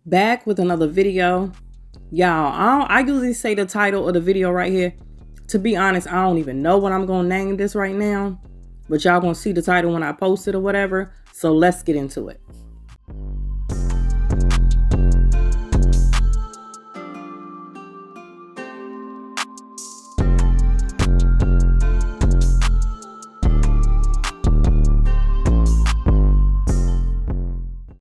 Back with another video. Y'all, I usually say the title of the video right here. To be honest, I don't even know what I'm gonna name this right now, but y'all gonna see the title when I post it or whatever. So let's get into it.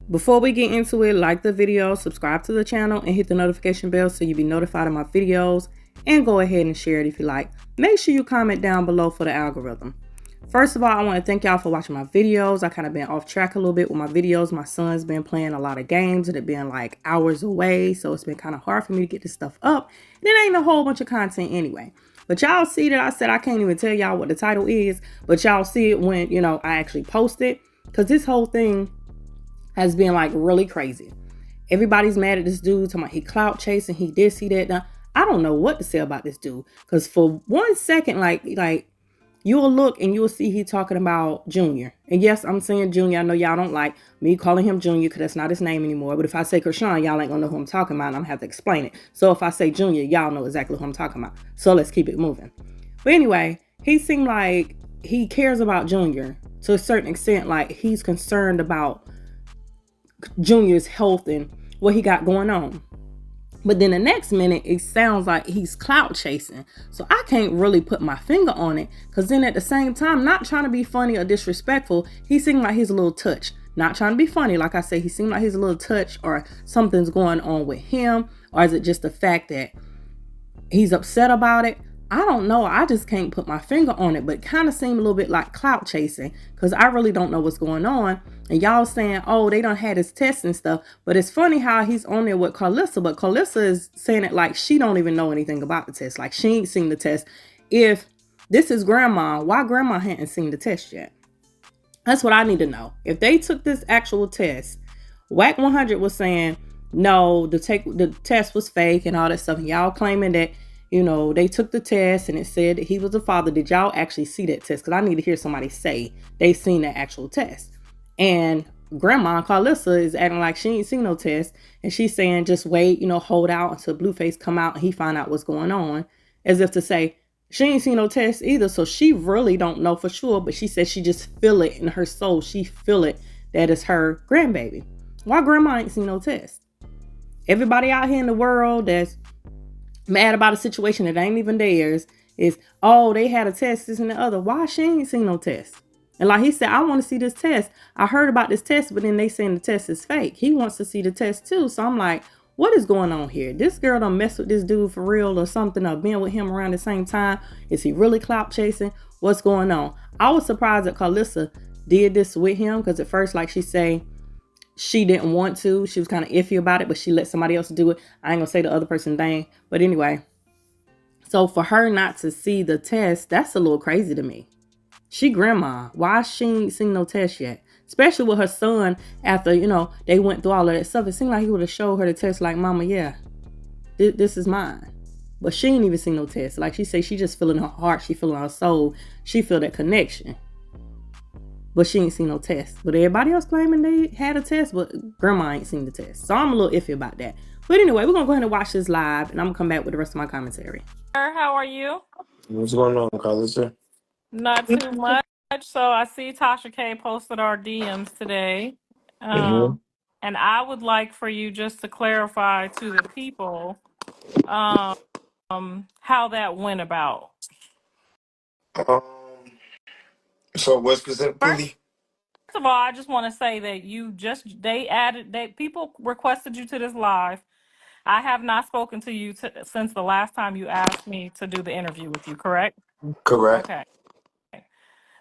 Before we get into it, like the video, subscribe to the channel, and hit the notification bell so you'll be notified of my videos. And go ahead and share it if you like. Make sure you comment down below for the algorithm. First of all, I want to thank y'all for watching my videos. I kind of been off track a little bit with my videos. My son's been playing a lot of games and it been like hours away. So it's been kind of hard for me to get this stuff up. And it ain't a whole bunch of content anyway. But y'all see that I said I can't even tell y'all what the title is. But y'all see it when, I actually post it. Because this whole thing has been like really crazy. Everybody's mad at this dude, talking about he clout chasing, he this, he that. Now, I don't know what to say about this dude. Because for 1 second, like you'll look and you'll see he talking about Junior. And yes, I'm saying Junior. I know y'all don't like me calling him Junior because that's not his name anymore. But if I say Chrisean, y'all ain't gonna know who I'm talking about. And I'm gonna have to explain it. So if I say Junior, y'all know exactly who I'm talking about. So let's keep it moving. But anyway, he seemed like he cares about Junior to a certain extent. Like he's concerned about Junior's health and what he got going on. But then the next minute, it sounds like he's clout chasing. So I can't really put my finger on it. Because then at the same time, not trying to be funny or disrespectful, he seemed like he's a little touch. Not trying to be funny. Like I say, he seemed like he's a little touch or something's going on with him. Or is it just the fact that he's upset about it? I don't know. I just can't put my finger on it, but it kind of seemed a little bit like clout chasing because I really don't know what's going on. And y'all saying, oh, they done had his tests and stuff. But it's funny how he's on there with Carlissa, but Carlissa is saying it like she don't even know anything about the test. Like she ain't seen the test. If this is grandma, why grandma hadn't seen the test yet? That's what I need to know. If they took this actual test, Whack 100 was saying, no, the test was fake and all that stuff. And y'all claiming that they took the test and it said that he was the father. Did y'all actually see that test? Because I need to hear somebody say they seen that actual test. And Grandma Carlissa is acting like she ain't seen no test. And she's saying, just wait, hold out until Blueface come out and he find out what's going on. As if to say, she ain't seen no test either. So she really don't know for sure. But she said she just feel it in her soul. She feel it that it's her grandbaby. Why grandma ain't seen no test? Everybody out here in the world that's mad about a situation that ain't even theirs is, oh, they had a test, this and the other. Why she ain't seen no test? And like he said, I want to see this test. I heard about this test, but then they saying the test is fake. He wants to see the test too. So I'm like, what is going on here? This girl done mess with this dude for real or something, or been with him around the same time. Is he really clout chasing? What's going on? I was surprised that Carlissa did this with him because at first, like she say, she didn't want to. She was kind of iffy about it, but she let somebody else do it. I ain't gonna say the other person thing. But anyway, so for her not to see the test, that's a little crazy to me. She grandma. Why she ain't seen no test yet? Especially with her son after, they went through all of that stuff. It seemed like he would have showed her the test like, mama, yeah, this is mine. But she ain't even seen no test. Like she say, she just feeling her heart. She feeling her soul. She feel that connection. But she ain't seen no test. But everybody else claiming they had a test, but grandma ain't seen the test. So I'm a little iffy about that. But anyway, we're going to go ahead and watch this live, and I'm going to come back with the rest of my commentary. How are you? What's going on, Carlissa? Not too much. So I see Tasha K posted our DMs today. Mm-hmm. And I would like for you just to clarify to the people how that went about. Um, so what First specifically? of all, I just want to say that people requested you to this live. I have not spoken to you since the last time you asked me to do the interview with you, correct? Correct. Okay.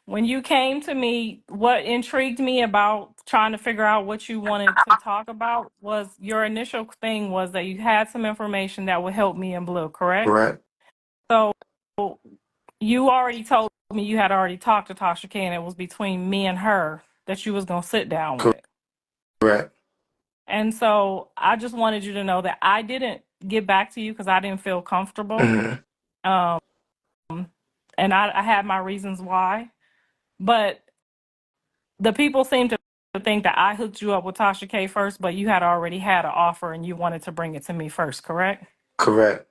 When you came to me, what intrigued me about trying to figure out what you wanted to talk about was your initial thing was that you had some information that would help me in Blue, correct? Correct. So you already told me you had already talked to Tasha K and it was between me and her that you was going to sit down with. Correct. And so I just wanted you to know that I didn't get back to you because I didn't feel comfortable. Mm-hmm. And I had my reasons why. But the people seem to think that I hooked you up with Tasha K first, but you had already had an offer and you wanted to bring it to me first, correct? Correct.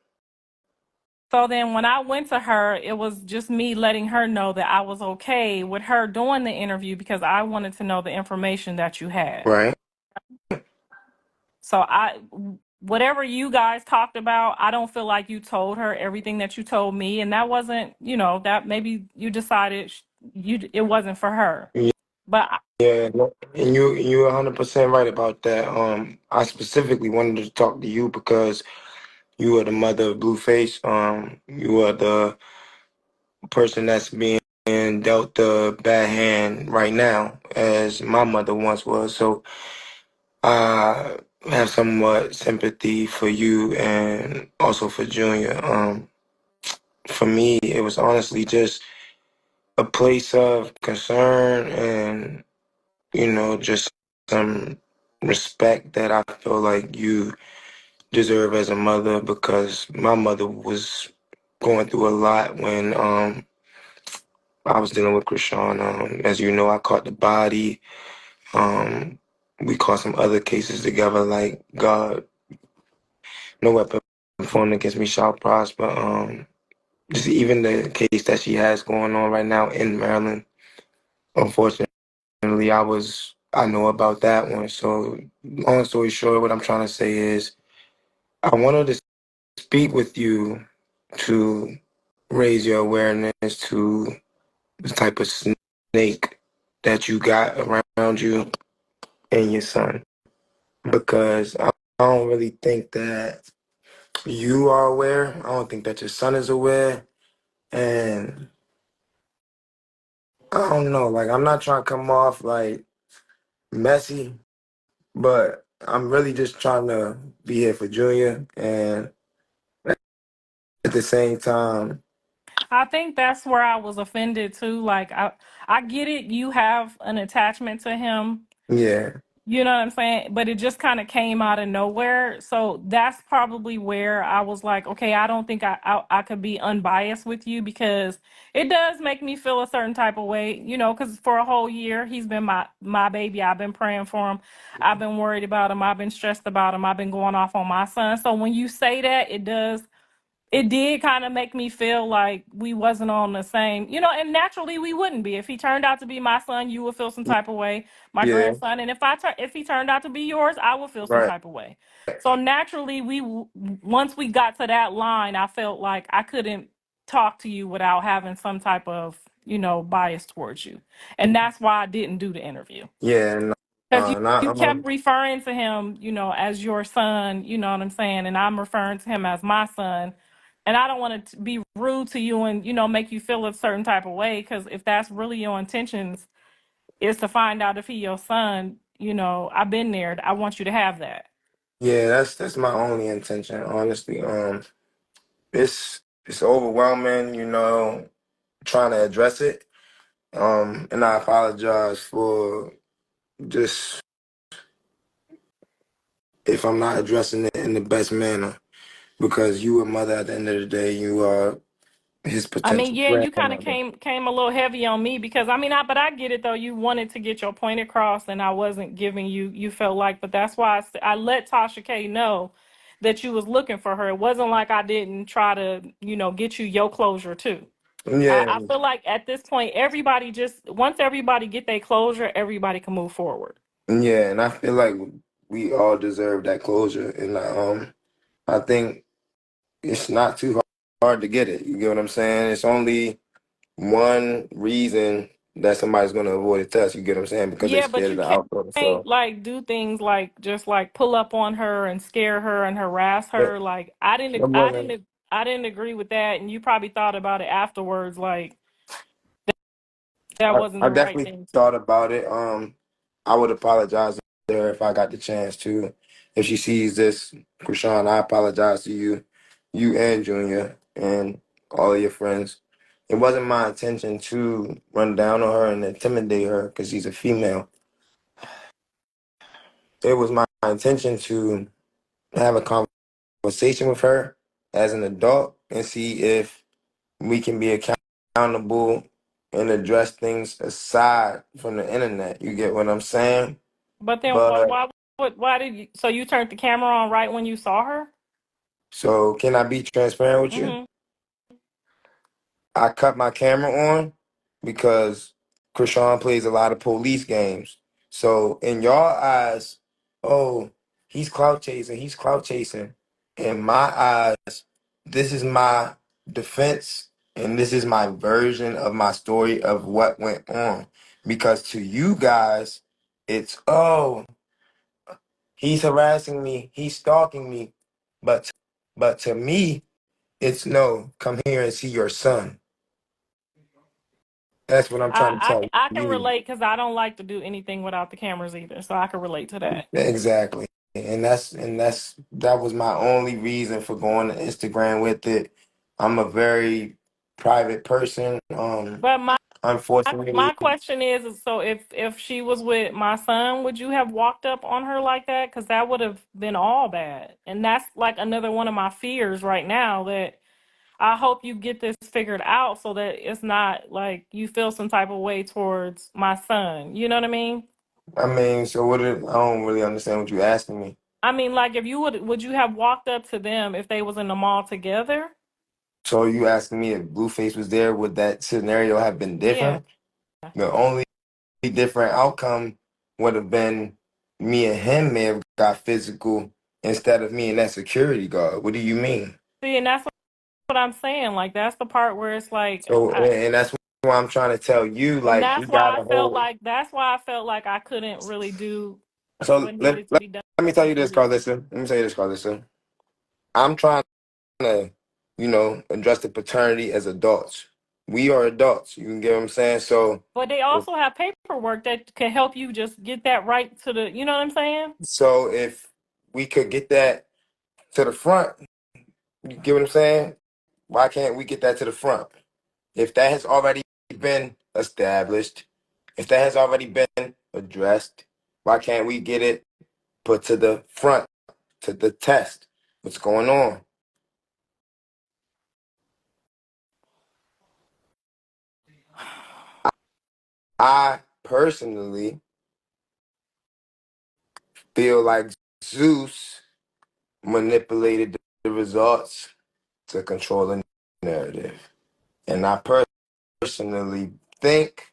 So then when I went to her, it was just me letting her know that I was okay with her doing the interview because I wanted to know the information that you had. Right. So whatever you guys talked about, I don't feel like you told her everything that you told me, and that wasn't, that maybe you decided it wasn't for her. Yeah. But Yeah, no, and you're 100% right about that. I specifically wanted to talk to you because you are the mother of Blueface. You are the person that's being dealt the bad hand right now, as my mother once was. So I have somewhat sympathy for you and also for Junior. For me, it was honestly just a place of concern and, just some respect that I feel like you deserve as a mother, because my mother was going through a lot when I was dealing with Chrisean. As you know, I caught the body. We caught some other cases together, like God, no weapon formed against me shall prosper. Just even the case that she has going on right now in Maryland. Unfortunately, I know about that one. So long story short, what I'm trying to say is I wanted to speak with you to raise your awareness to the type of snake that you got around you and your son. Because I don't really think that you are aware. I don't think that your son is aware. And I don't know, like, I'm not trying to come off like messy, but I'm really just trying to be here for Junior. And at the same time, I think that's where I was offended too. Like I get it, you have an attachment to him. yeah, You know what I'm saying? But it just kind of came out of nowhere. So that's probably where I was like, okay, I don't think I could be unbiased with you, because it does make me feel a certain type of way, because for a whole year, he's been my baby. I've been praying for him. I've been worried about him. I've been stressed about him. I've been going off on my son. So when you say that, it did kind of make me feel like we wasn't on the same, and naturally we wouldn't be. If he turned out to be my son, you would feel some type of way, my yeah, grandson. And if he turned out to be yours, I would feel some right. type of way. So naturally, once we got to that line, I felt like I couldn't talk to you without having some type of, bias towards you. And that's why I didn't do the interview. Yeah, no, Because you not, kept referring to him, as your son, you know what I'm saying? And I'm referring to him as my son. And I don't want to be rude to you and, make you feel a certain type of way. Because if that's really your intentions, is to find out if he your son, I've been there. I want you to have that. yeah, that's my only intention, honestly. It's overwhelming, trying to address it. And I apologize for just if I'm not addressing it in the best manner, because you a mother at the end of the day. You are his I mean, potential yeah, you kind of grandmother. came a little heavy on me, because but I get it though. You wanted to get your point across, and I wasn't giving you. You felt like, but that's why I let Tasha K know that you was looking for her. It wasn't like I didn't try to, get you your closure too. Yeah, I feel like at this point, everybody once everybody get their closure, everybody can move forward. yeah, and I feel like we all deserve that closure, and I think it's not too hard to get it. You get what I'm saying? It's only one reason that somebody's gonna avoid a test. You get what I'm saying? Because they Yeah, but scared of you the outcome. can't So, like do things like just like pull up on her and scare her and harass but her. Like I wasn't. I didn't agree with that, and you probably thought about it afterwards, like that wasn't I the right definitely thing to do. thought about it. I would apologize to her if I got the chance to. If she sees this, Chrisean, I apologize to you and Junior and all of your friends. It wasn't my intention to run down on her and intimidate her because she's a female. It was my intention to have a conversation with her as an adult and see if we can be accountable and address things aside from the internet. You get what I'm saying? But then But why did you, so you turned the camera on right when you saw her? so can I be transparent with you? Mm-hmm. I cut my camera on because Chrisean plays a lot of police games. So in your eyes, oh, he's clout chasing. In my eyes, this is my defense and this is my version of my story of what went on. Because to you guys, it's oh, he's harassing me, he's stalking me. But to me, it's no, come here and see your son. That's what I'm trying to tell I can you. relate because I don't like to do anything without the cameras either, so I can relate to that. Exactly. That was my only reason for going to Instagram with it. I'm a very private person. But my Unfortunately, question is so if she was with my son, would you have walked up on her like that? Because that would have been all bad, and that's like another one of my fears right now that I hope you get this figured out so that it's not like you feel some type of way towards my son. You know what I mean? I mean, I don't really understand what you're asking me. I mean, like if you would you have walked up to them if they was in the mall together? So you asking me if Blueface was there, would that scenario have been Yeah. different? The only different outcome would have been me and him may have got physical instead of me and that security guard. What do you mean? See, and that's what I'm saying. Like that's the part where it's like So, and that's why I'm trying to tell you, and like, we got a whole. that's why I felt like I couldn't really do So what needed to be done let me tell you for this, you. Carlissa. Let me tell you this, Carlissa. I'm trying to, address the paternity as adults. We are adults. You can get what I'm saying? But they If, also have paperwork that can help you just get that right to the, you know what I'm saying? if we could get that to the front, you get what I'm saying? Why can't we get that to the front? If that has already been established, if that has already been addressed, why can't we get it put to the front, to the test? What's going on? I personally feel like Zeus manipulated the results to control the narrative. And I personally think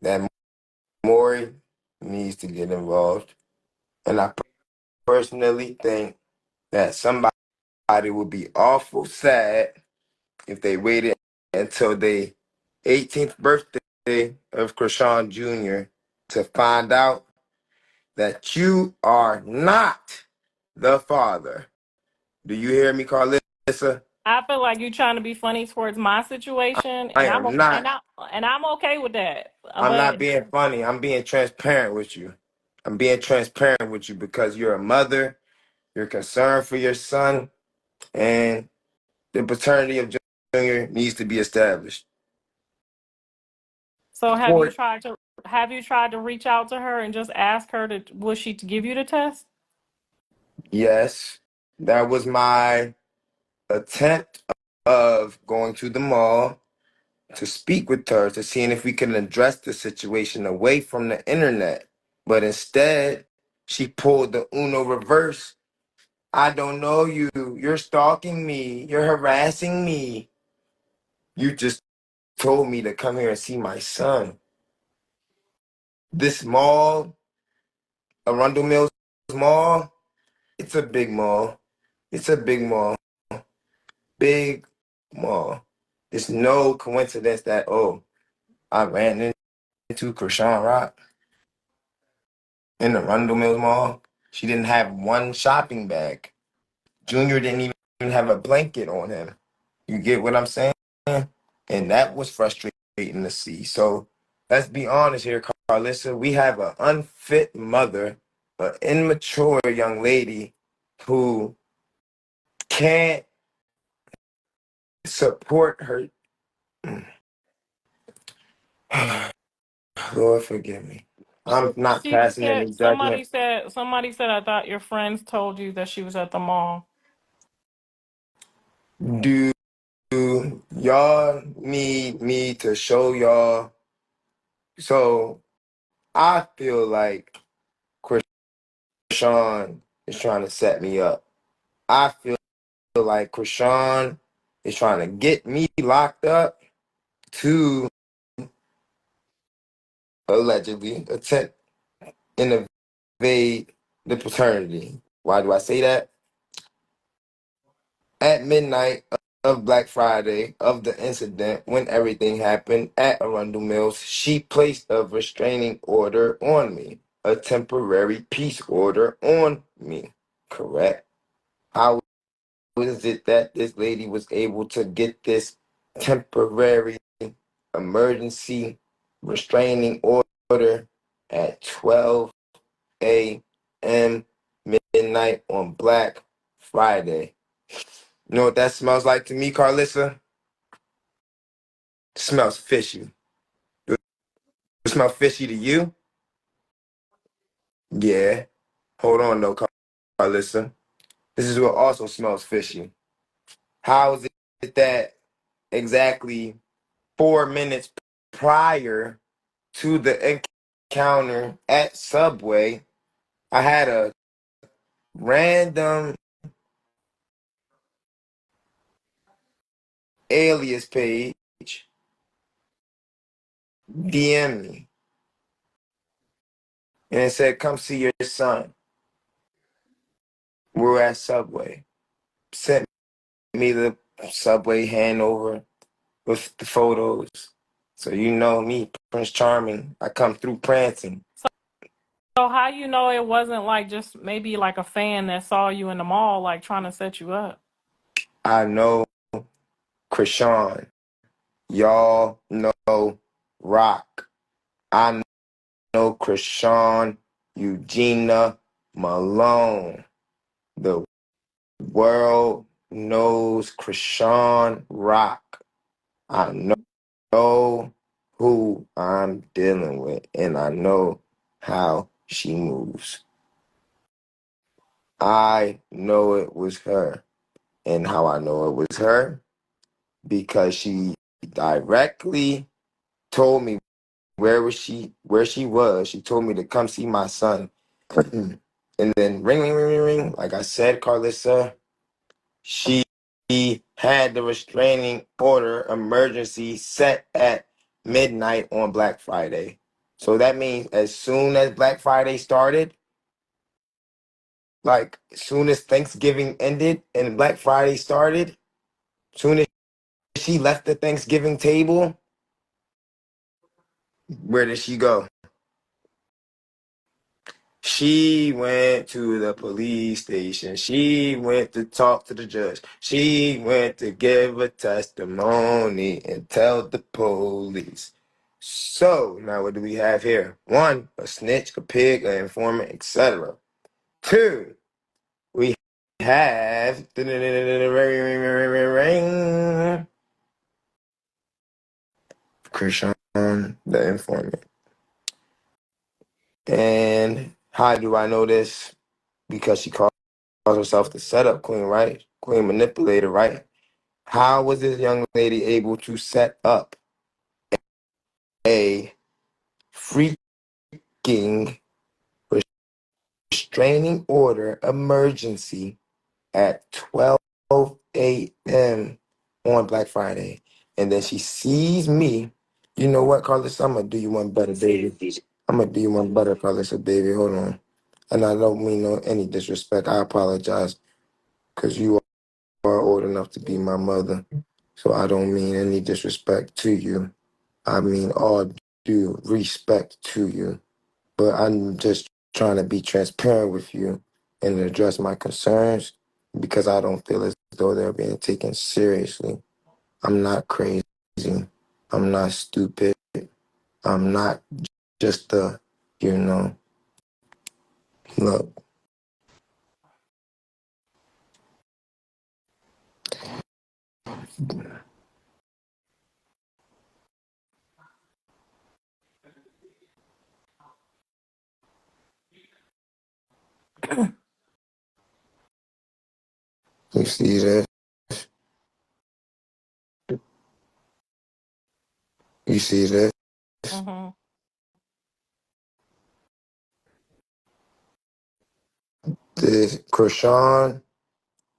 that Maury needs to get involved. And I personally think that somebody would be awful sad if they waited until the 18th birthday of Chrisean Jr. to find out that you are not the father. Do you hear me, Carlissa? I feel like you're trying to be funny towards my situation, I and am not. I'm okay with that. I'm not But being funny. I'm being transparent with you. I'm being transparent with you because you're a mother. You're concerned for your son, and the paternity of Junior needs to be established. so For have you tried to reach out to her and just ask her to will she to give you the test? yes, that was my attempt of going to the mall to speak with her to seeing if we can address the situation away from the internet. But instead, she pulled the Uno reverse. I don't know you. You're stalking me. You're harassing me. You just told me to come here and see my son. This mall, Arundel Mills Mall, it's a big mall. It's a big mall. Big mall. It's no coincidence that, oh, I ran into Chrisean Rock in the Arundel Mills Mall. She didn't have one shopping bag. Junior didn't even have a blanket on him. You get what I'm saying? And that was frustrating to see. So let's be honest here, Carlissa. We have an unfit mother, an immature young lady who can't support her. Lord, forgive me. I'm not She passing said any judgment. somebody said I thought your friends told you that she was at the mall. Do y'all need me to show y'all. So I feel like Chrisean is trying to set me up. I feel like Chrisean is trying to get me locked up to allegedly attempt and evade the paternity. Why do I say that? At midnight of Black Friday of the incident when everything happened at Arundel Mills, she placed a restraining order on me, a temporary peace order on me. Correct? How is it that this lady was able to get this temporary emergency restraining order at 12 a.m. midnight on Black Friday? You know what that smells like to me, Carlissa? It smells fishy. Does it smell fishy to you? Yeah. Hold on though, Carlissa. This is what also smells fishy. How is it that exactly 4 minutes prior to the encounter at Subway, I had a random alias page DM me and it said, "Come see your son. We're at Subway." Sent me the Subway handover with the photos. So you know me, Prince Charming. I come through prancing. So how you know it wasn't like just maybe like a fan that saw you in the mall, like trying to set you up? I know Chrisean. Y'all know Rock. I know Chrisean Eugenia Malone. The world knows Chrisean Rock. I know who I'm dealing with, and I know how she moves. I know it was her. And how I know it was her? Because she directly told me where she was. She told me to come see my son. And then ring, ring, ring, ring, ring. Like I said, Carlissa, she had the restraining order emergency set at midnight on Black Friday. So that means as soon as Black Friday started, like as soon as Thanksgiving ended and Black Friday started, soon as she left the Thanksgiving table, where did she go? She went to the police station. She went to talk to the judge. She went to give a testimony and tell the police. So now what do we have here? 1, a snitch, a pig, an informant, etc. 2, we have Chrisean, the informant. And how do I know this? Because she calls herself the setup queen, right? Queen manipulator, right? How was this young lady able to set up a freaking restraining order emergency at 12 a.m. on Black Friday? And then she sees me. You know what, Carlos? I'm going to do you one better, baby. I'm going to do you one better, Carlos, baby. Hold on. And I don't mean no any disrespect. I apologize because you are old enough to be my mother. So I don't mean any disrespect to you. I mean all due respect to you. But I'm just trying to be transparent with you and address my concerns because I don't feel as though they're being taken seriously. I'm not crazy. I'm not stupid. I'm not just a, look. You see this? You see this? Mm-hmm. This Chrisean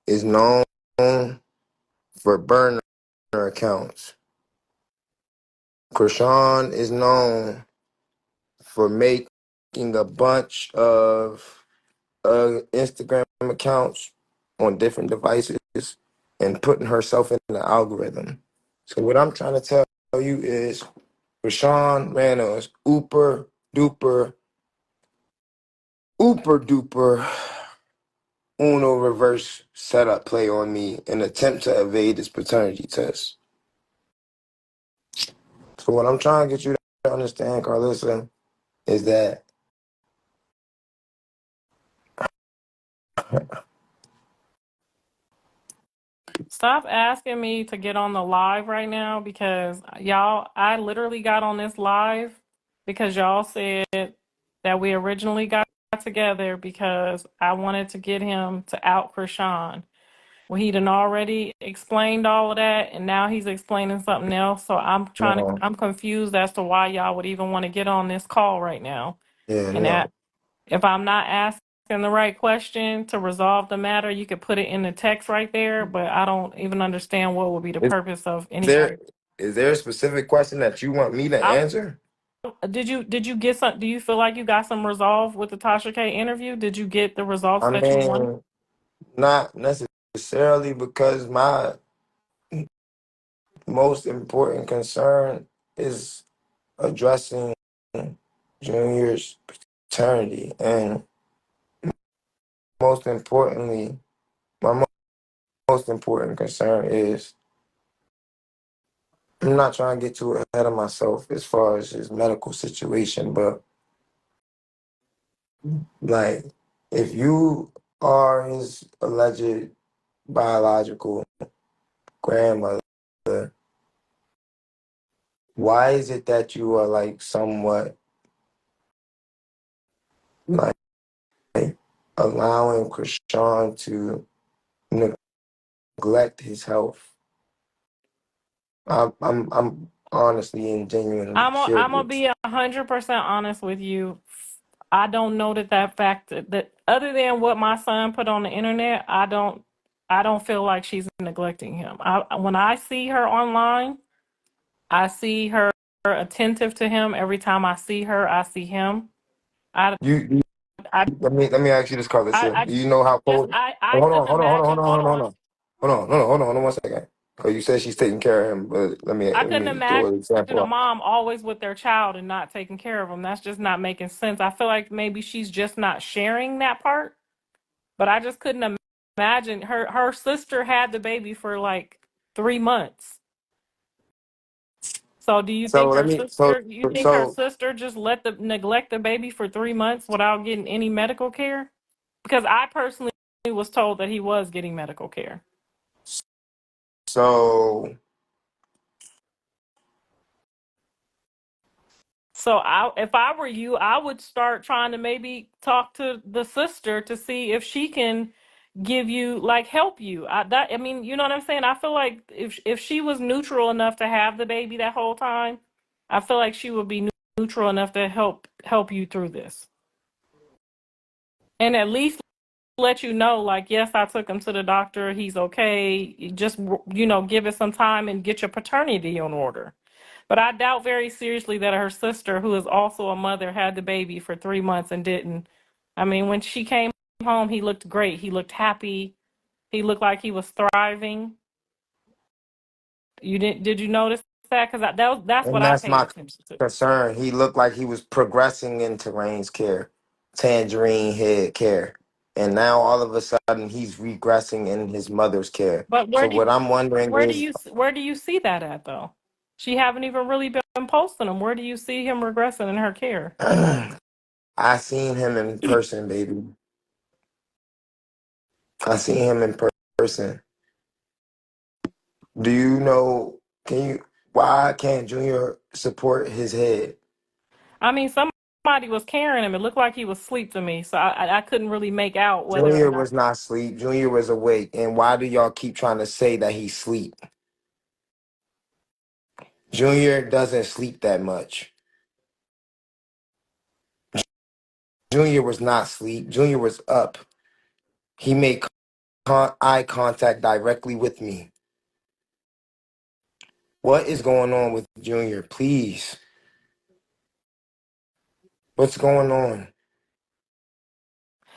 is known for burner accounts. Chrisean is known for making a bunch of Instagram accounts on different devices and putting herself in the algorithm. So what I'm trying to tell you is Chrisean ran a duper Uno reverse setup play on me in an attempt to evade this paternity test. So what I'm trying to get you to understand, Carlissa, is that Stop asking me to get on the live right now because y'all, I literally got on this live because y'all said that we originally got together because I wanted to get him to out Chrisean. Well, he done already explained all of that, and now he's explaining something else. So I'm confused as to why y'all would even want to get on this call right now. yeah, And no. that if I'm not asking the right question to resolve the matter, you could put it in the text right there, but I don't even understand what would be the Is purpose of there anybody. is there a specific question that you want me to I answer? did you get some, do you feel like you got some resolve with the Tasha K interview? Did you get the results I that you wanted? mean, not necessarily because my most important concern is addressing Junior's paternity, and most importantly, my most important concern is I'm not trying to get too ahead of myself as far as his medical situation, but like if you are his alleged biological grandmother, why is it that you are like somewhat like allowing Chrisean to neglect his health? I'm honestly and genuinely I'm gonna curious. be 100% honest with you. I don't know that fact that other than what my son put on the internet, I don't feel like she's neglecting him. When I see her online, I see her attentive to him. Every time I see her, I see him. I You I let me ask you this, I Carlissa. Do just you know how just cold? I Hold on, couldn't hold on, hold on, hold imagine. on, Hold hold on, hold on. on. Hold on, no, no, hold on 1 second. Because you said she's taking care of him, but let me I let couldn't me throw imagine an example a out. mom always with their child and not taking care of them. That's just not making sense. I feel like maybe she's just not sharing that part. But I just couldn't imagine her sister had the baby for like 3 months. So do you So think let her me so sister you think her so sister just let the neglect the baby for 3 months without getting any medical care? Because I personally was told that he was getting medical care. so So if I were you, I would start trying to maybe talk to the sister to see if she can give you like help you. I mean, you know what I'm saying? I feel like if she was neutral enough to have the baby that whole time, I feel like she would be neutral enough to help you through this. And at least let you know like, yes, I took him to the doctor, he's okay. Just give it some time and get your paternity in order. But I doubt very seriously that her sister, who is also a mother, had the baby for 3 months and didn't. I mean, when she came home, he looked great. He looked happy. He looked like he was thriving. Did you notice that? Because that's what and I that's paid my attention to. concern. He looked like he was progressing into Rain's care, tangerine head care. And now all of a sudden he's regressing in his mother's care. But So what I'm wondering is where do you see that at though? She haven't even really been posting him. Where do you see him regressing in her care? I seen him in person, baby. I seen him in person. Do you know? Can you? Why can't Junior support his head? I mean, somebody was carrying him. It looked like he was asleep to me, so I couldn't really make out whether or Junior not. was not asleep. Junior was awake. And why do y'all keep trying to say that he's asleep? Junior doesn't sleep that much. Junior was not asleep. Junior was up. He made eye contact directly with me. What is going on with Junior? Please. What's going on?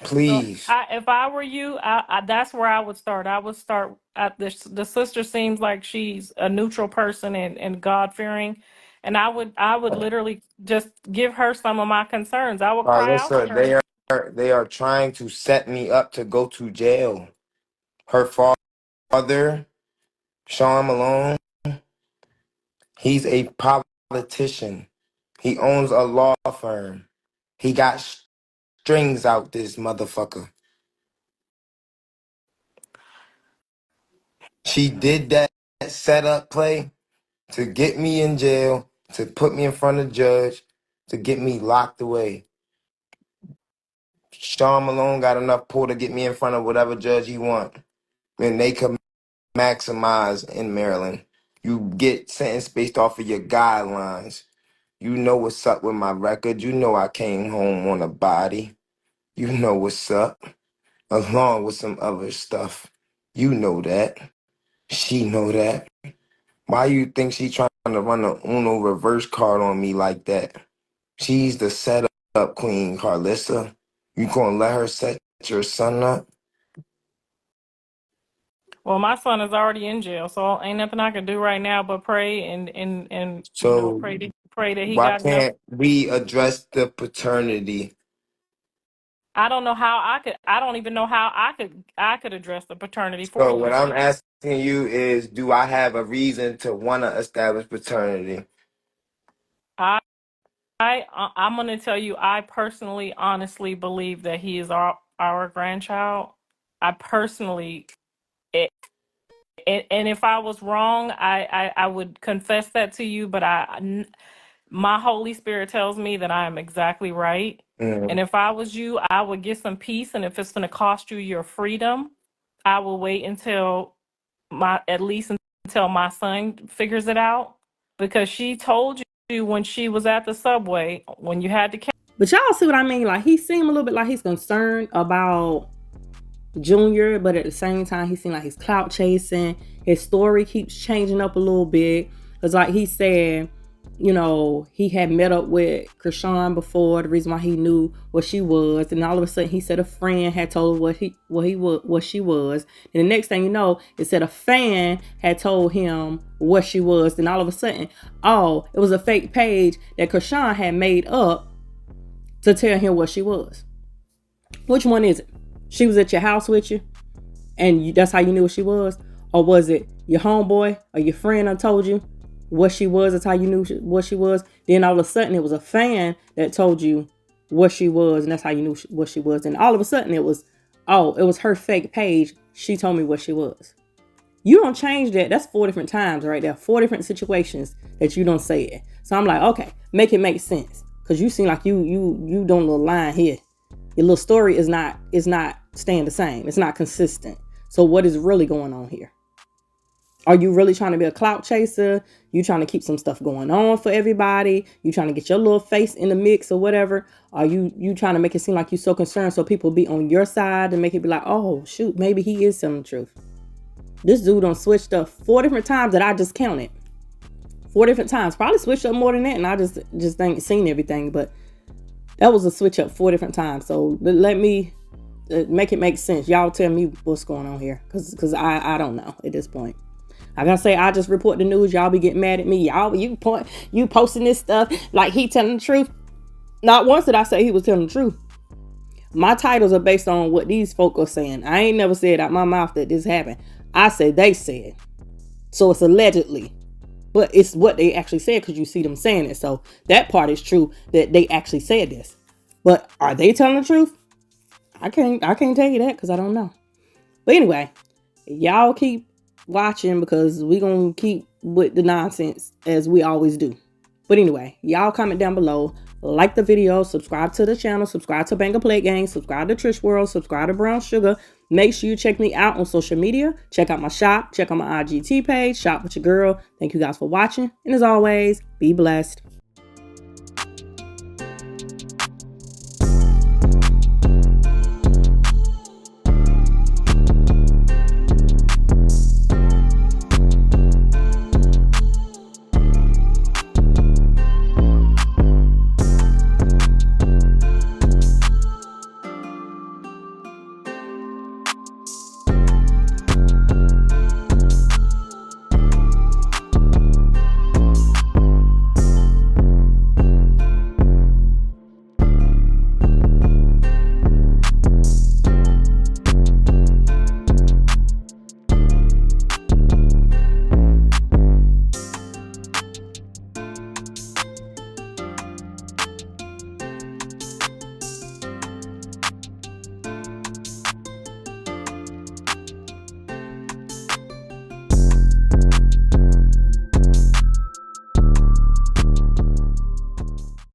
So Please. if I were you, that's where I would start. I would start at the sister seems like she's a neutral person and God fearing, and I would literally just give her some of my concerns. I would cry out to Alyssa, her. they are trying to set me up to go to jail. Her father, Sean Malone, he's a politician. He owns a law firm. He got strings out this motherfucker. She did that setup play to get me in jail, to put me in front of the judge, to get me locked away. Sean Malone got enough pull to get me in front of whatever judge he want. And they can maximize in Maryland. You get sentenced based off of your guidelines. You know what's up with my record. You know I came home on a body. You know what's up. Along with some other stuff. You know that. She know that. Why you think she trying to run a Uno reverse card on me like that? She's the setup queen, Carlissa. You gonna let her set your son up? Well, my son is already in jail, so ain't nothing I can do right now but pray and So pray that he why got enough. can't we address the paternity? I don't know how I could. I don't even know how I could address the paternity for So you. what I'm asking you is, do I have a reason to want to establish paternity? I I'm going to tell you. I personally, honestly believe that he is our grandchild. I personally, it, and if I was wrong, I would confess that to you. But my Holy Spirit tells me that I am exactly right. And Mm. if I was you, I would get some peace. And if it's going to cost you your freedom, I will wait at least until my son figures it out. Because she told you when she was at the subway, when you had to. But y'all see what I mean? Like, he seemed a little bit like he's concerned about Junior, but at the same time, he seemed like he's clout chasing. His story keeps changing up a little bit. It's like he said, you know, he had met up with Chrisean before. The reason why he knew what she was, and all of a sudden, he said a friend had told her what she was. And the next thing you know, it said a fan had told him what she was. Then all of a sudden, oh, it was a fake page that Chrisean had made up to tell him what she was. Which one is it? She was at your house with you, and that's how you knew what she was? Or was it your homeboy or your friend that told you what she was? That's how you knew what she was. Then all of a sudden, it was a fan that told you what she was, and that's how you knew what she was. And all of a sudden, it was her fake page. She told me what she was. You don't change that. That's 4 different times right there. 4 different situations that you don't say it. So I'm like, okay, make it make sense. Because you seem like you don't little line here. Your little story is not staying the same. It's not consistent. So what is really going on here? Are you really trying to be a clout chaser? You trying to keep some stuff going on for everybody? You trying to get your little face in the mix or whatever? Are you trying to make it seem like you're so concerned so people be on your side and make it be like, oh shoot, maybe he is telling the truth. This dude done switched up 4 different times that I just counted. 4 different times. Probably switched up more than that, and I just ain't seen everything. But that was a switch up 4 different times. So let me make it make sense. Y'all tell me what's going on here, because I don't know at this point. I gotta say, I just report the news. Y'all be getting mad at me. Y'all you posting this stuff like he telling the truth. Not once did I say he was telling the truth. My titles are based on what these folk are saying. I ain't never said out my mouth that this happened. I said they said. So it's allegedly. But it's what they actually said, because you see them saying it. So that part is true, that they actually said this. But are they telling the truth? I can't tell you that, because I don't know. But anyway, y'all keep watching, because we gonna keep with the nonsense as we always do. But anyway, y'all comment down below, like the video, subscribe to the channel, subscribe to Banger Plate Gang, subscribe to Trish World, subscribe to Brown Sugar. Make sure you check me out on social media. Check out my shop. Check out my IGT page. Shop with your girl. Thank you guys for watching. And as always, be blessed.